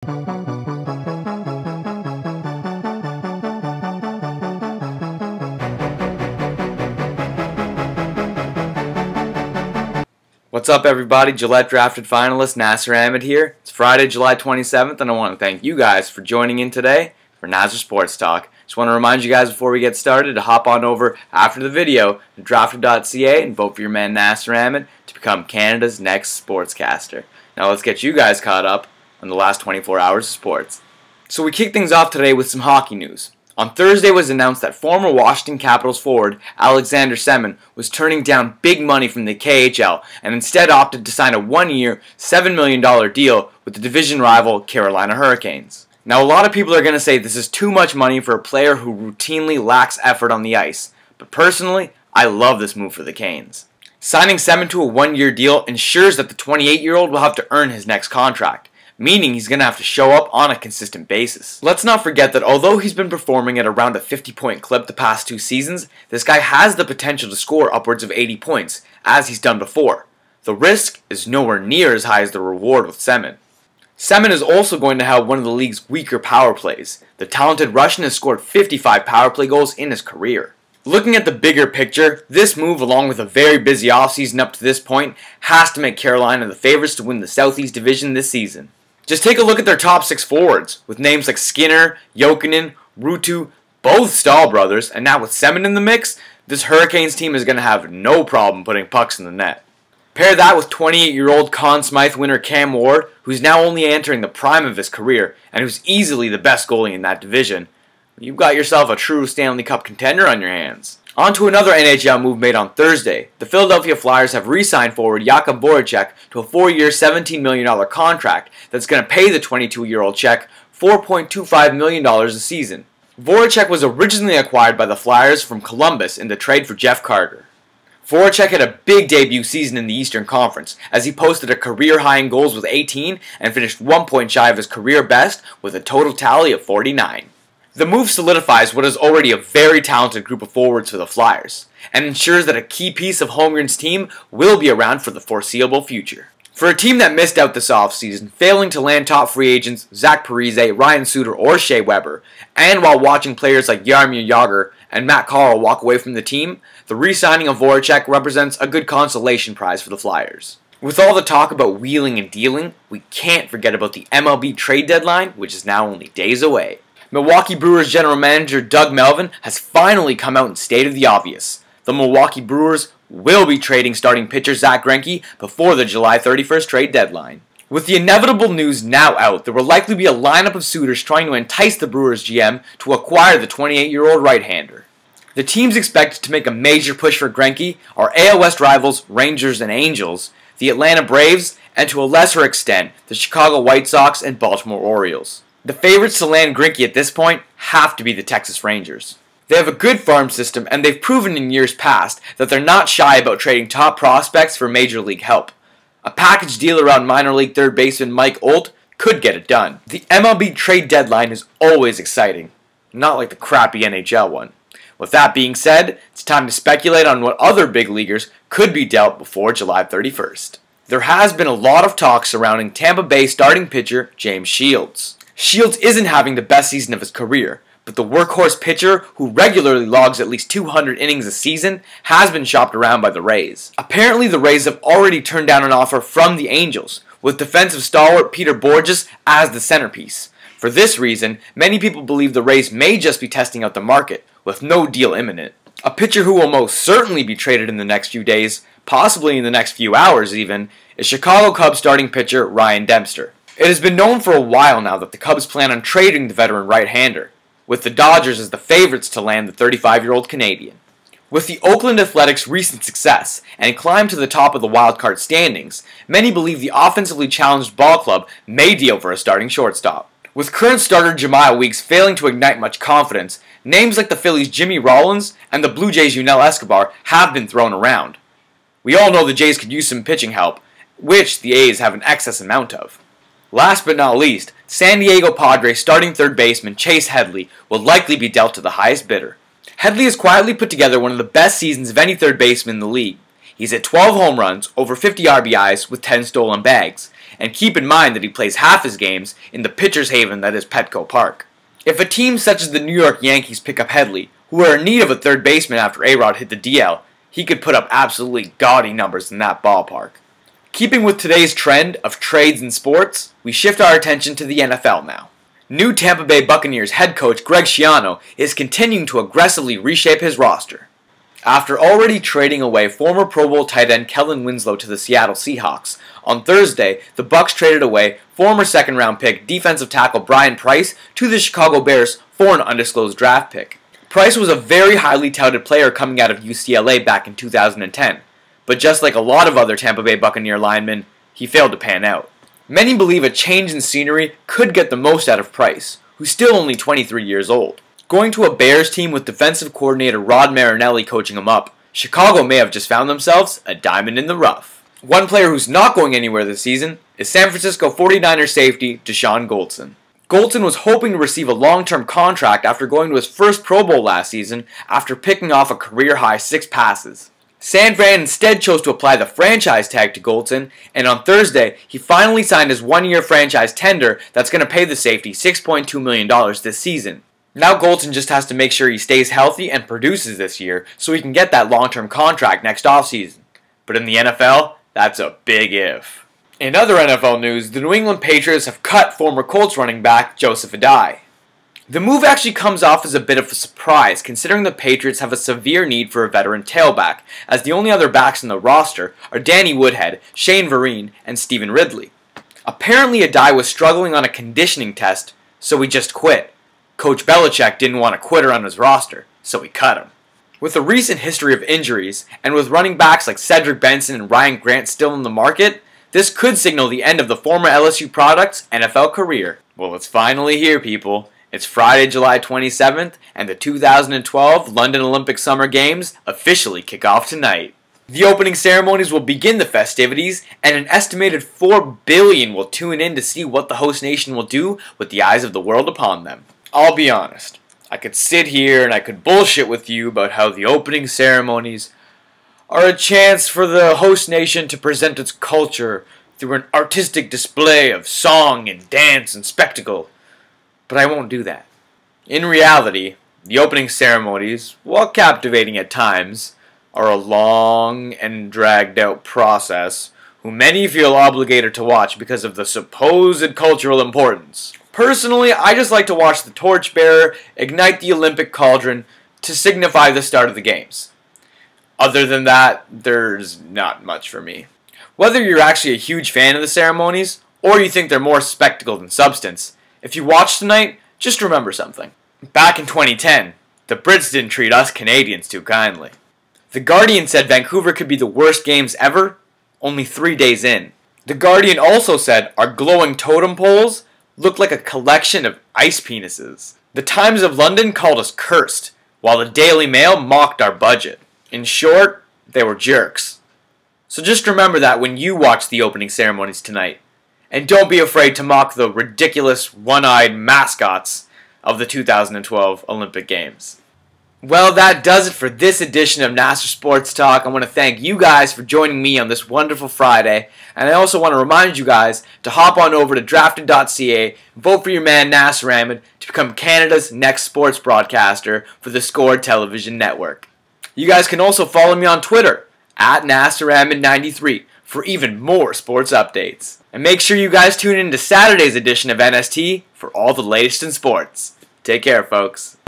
What's up, everybody? Gillette drafted finalist Nasr Ahmed here. It's Friday, July 27th, and I want to thank you guys for joining in today for Nasr Sports Talk. Just want to remind you guys before we get started to hop on over after the video to drafted.ca and vote for your man Nasr Ahmed to become Canada's next sportscaster. Now let's get you guys caught up on the last 24 hours of sports. So we kick things off today with some hockey news. On Thursday it was announced that former Washington Capitals forward Alexander Semin was turning down big money from the KHL and instead opted to sign a one-year, $7 million deal with the division rival Carolina Hurricanes. Now a lot of people are going to say this is too much money for a player who routinely lacks effort on the ice, but personally, I love this move for the Canes. Signing Semin to a one-year deal ensures that the 28-year-old will have to earn his next contract, meaning he's going to have to show up on a consistent basis. Let's not forget that although he's been performing at around a 50-point clip the past 2 seasons, this guy has the potential to score upwards of 80 points, as he's done before. The risk is nowhere near as high as the reward with Semin. Semin is also going to have one of the league's weaker power plays. The talented Russian has scored 55 power play goals in his career. Looking at the bigger picture, this move, along with a very busy offseason up to this point, has to make Carolina the favorites to win the Southeast Division this season. Just take a look at their top 6 forwards, with names like Skinner, Jokinen, Ruutu, both Stahl brothers, and now with Semin in the mix, this Hurricanes team is going to have no problem putting pucks in the net. Pair that with 28-year-old Conn Smythe winner Cam Ward, who's now only entering the prime of his career, and who's easily the best goalie in that division. You've got yourself a true Stanley Cup contender on your hands. On to another NHL move made on Thursday. The Philadelphia Flyers have re-signed forward Jakub Voracek to a 4-year, $17 million contract that's going to pay the 22-year-old Czech $4.25 million a season. Voracek was originally acquired by the Flyers from Columbus in the trade for Jeff Carter. Voracek had a big debut season in the Eastern Conference, as he posted a career-high in goals with 18 and finished 1 point shy of his career best with a total tally of 49. The move solidifies what is already a very talented group of forwards for the Flyers, and ensures that a key piece of Holmgren's team will be around for the foreseeable future. For a team that missed out this offseason, failing to land top free agents Zach Parise, Ryan Suter, or Shea Weber, and while watching players like Jaromir Jagr and Matt Carle walk away from the team, the re-signing of Voracek represents a good consolation prize for the Flyers. With all the talk about wheeling and dealing, we can't forget about the MLB Trade Deadline, which is now only days away. Milwaukee Brewers general manager Doug Melvin has finally come out and stated the obvious. The Milwaukee Brewers will be trading starting pitcher Zack Greinke before the July 31st trade deadline. With the inevitable news now out, there will likely be a lineup of suitors trying to entice the Brewers GM to acquire the 28-year-old right-hander. The teams expected to make a major push for Greinke are AL West rivals Rangers and Angels, the Atlanta Braves, and to a lesser extent, the Chicago White Sox and Baltimore Orioles. The favorites to land Greinke at this point have to be the Texas Rangers. They have a good farm system, and they've proven in years past that they're not shy about trading top prospects for major league help. A package deal around minor league third baseman Mike Olt could get it done. The MLB Trade Deadline is always exciting, not like the crappy NHL one. With that being said, it's time to speculate on what other big leaguers could be dealt before July 31st. There has been a lot of talk surrounding Tampa Bay starting pitcher James Shields. Shields isn't having the best season of his career, but the workhorse pitcher, who regularly logs at least 200 innings a season, has been shopped around by the Rays. Apparently the Rays have already turned down an offer from the Angels, with defensive stalwart Peter Borges as the centerpiece. For this reason, many people believe the Rays may just be testing out the market, with no deal imminent. A pitcher who will most certainly be traded in the next few days, possibly in the next few hours even, is Chicago Cubs starting pitcher Ryan Dempster. It has been known for a while now that the Cubs plan on trading the veteran right-hander, with the Dodgers as the favorites to land the 35-year-old Canadian. With the Oakland Athletics' recent success and climb to the top of the wildcard standings, many believe the offensively challenged ball club may deal for a starting shortstop. With current starter Jemiah Weeks failing to ignite much confidence, names like the Phillies' Jimmy Rollins and the Blue Jays' Yunel Escobar have been thrown around. We all know the Jays could use some pitching help, which the A's have an excess amount of. Last but not least, San Diego Padres starting third baseman Chase Headley will likely be dealt to the highest bidder. Headley has quietly put together one of the best seasons of any third baseman in the league. He's at 12 home runs, over 50 RBIs with 10 stolen bags, and keep in mind that he plays half his games in the pitcher's haven that is Petco Park. If a team such as the New York Yankees pick up Headley, who are in need of a third baseman after A-Rod hit the DL, he could put up absolutely gaudy numbers in that ballpark. Keeping with today's trend of trades in sports, we shift our attention to the NFL now. New Tampa Bay Buccaneers head coach Greg Schiano is continuing to aggressively reshape his roster. After already trading away former Pro Bowl tight end Kellen Winslow to the Seattle Seahawks, on Thursday, the Bucs traded away former second-round pick defensive tackle Brian Price to the Chicago Bears for an undisclosed draft pick. Price was a very highly touted player coming out of UCLA back in 2010, but just like a lot of other Tampa Bay Buccaneer linemen, he failed to pan out. Many believe a change in scenery could get the most out of Price, who's still only 23 years old. Going to a Bears team with defensive coordinator Rod Marinelli coaching him up, Chicago may have just found themselves a diamond in the rough. One player who's not going anywhere this season is San Francisco 49ers safety Dashon Goldson. Goldson was hoping to receive a long-term contract after going to his first Pro Bowl last season after picking off a career-high 6 passes. San Fran instead chose to apply the franchise tag to Goldson, and on Thursday, he finally signed his one-year franchise tender that's going to pay the safety $6.2 million this season. Now Goldson just has to make sure he stays healthy and produces this year so he can get that long-term contract next offseason. But in the NFL, that's a big if. In other NFL news, the New England Patriots have cut former Colts running back Joseph Addai. The move actually comes off as a bit of a surprise considering the Patriots have a severe need for a veteran tailback, as the only other backs in the roster are Danny Woodhead, Shane Vereen, and Stephen Ridley. Apparently Addai was struggling on a conditioning test, so he just quit. Coach Belichick didn't want a quitter on his roster, so he cut him. With a recent history of injuries, and with running backs like Cedric Benson and Ryan Grant still in the market, this could signal the end of the former LSU product's NFL career. Well, it's finally here, people. It's Friday, July 27th, and the 2012 London Olympic Summer Games officially kick off tonight. The opening ceremonies will begin the festivities, and an estimated 4 billion will tune in to see what the host nation will do with the eyes of the world upon them. I'll be honest, I could sit here and I could bullshit with you about how the opening ceremonies are a chance for the host nation to present its culture through an artistic display of song and dance and spectacle, but I won't do that. In reality, the opening ceremonies, while captivating at times, are a long and dragged out process who many feel obligated to watch because of the supposed cultural importance. Personally, I just like to watch the torchbearer ignite the Olympic cauldron to signify the start of the games. Other than that, there's not much for me. Whether you're actually a huge fan of the ceremonies, or you think they're more spectacle than substance, if you watch tonight, just remember something. Back in 2010, the Brits didn't treat us Canadians too kindly. The Guardian said Vancouver could be the worst games ever, only 3 days in. The Guardian also said our glowing totem poles looked like a collection of ice penises. The Times of London called us cursed, while the Daily Mail mocked our budget. In short, they were jerks. So just remember that when you watch the opening ceremonies tonight. And don't be afraid to mock the ridiculous one-eyed mascots of the 2012 Olympic Games. Well, that does it for this edition of Nasr Sports Talk. I want to thank you guys for joining me on this wonderful Friday. And I also want to remind you guys to hop on over to drafted.ca and vote for your man Nasr Ahmed to become Canada's next sports broadcaster for the Score Television Network. You guys can also follow me on Twitter at Nasr Ahmed 93 for even more sports updates. And make sure you guys tune in to Saturday's edition of NST for all the latest in sports. Take care, folks.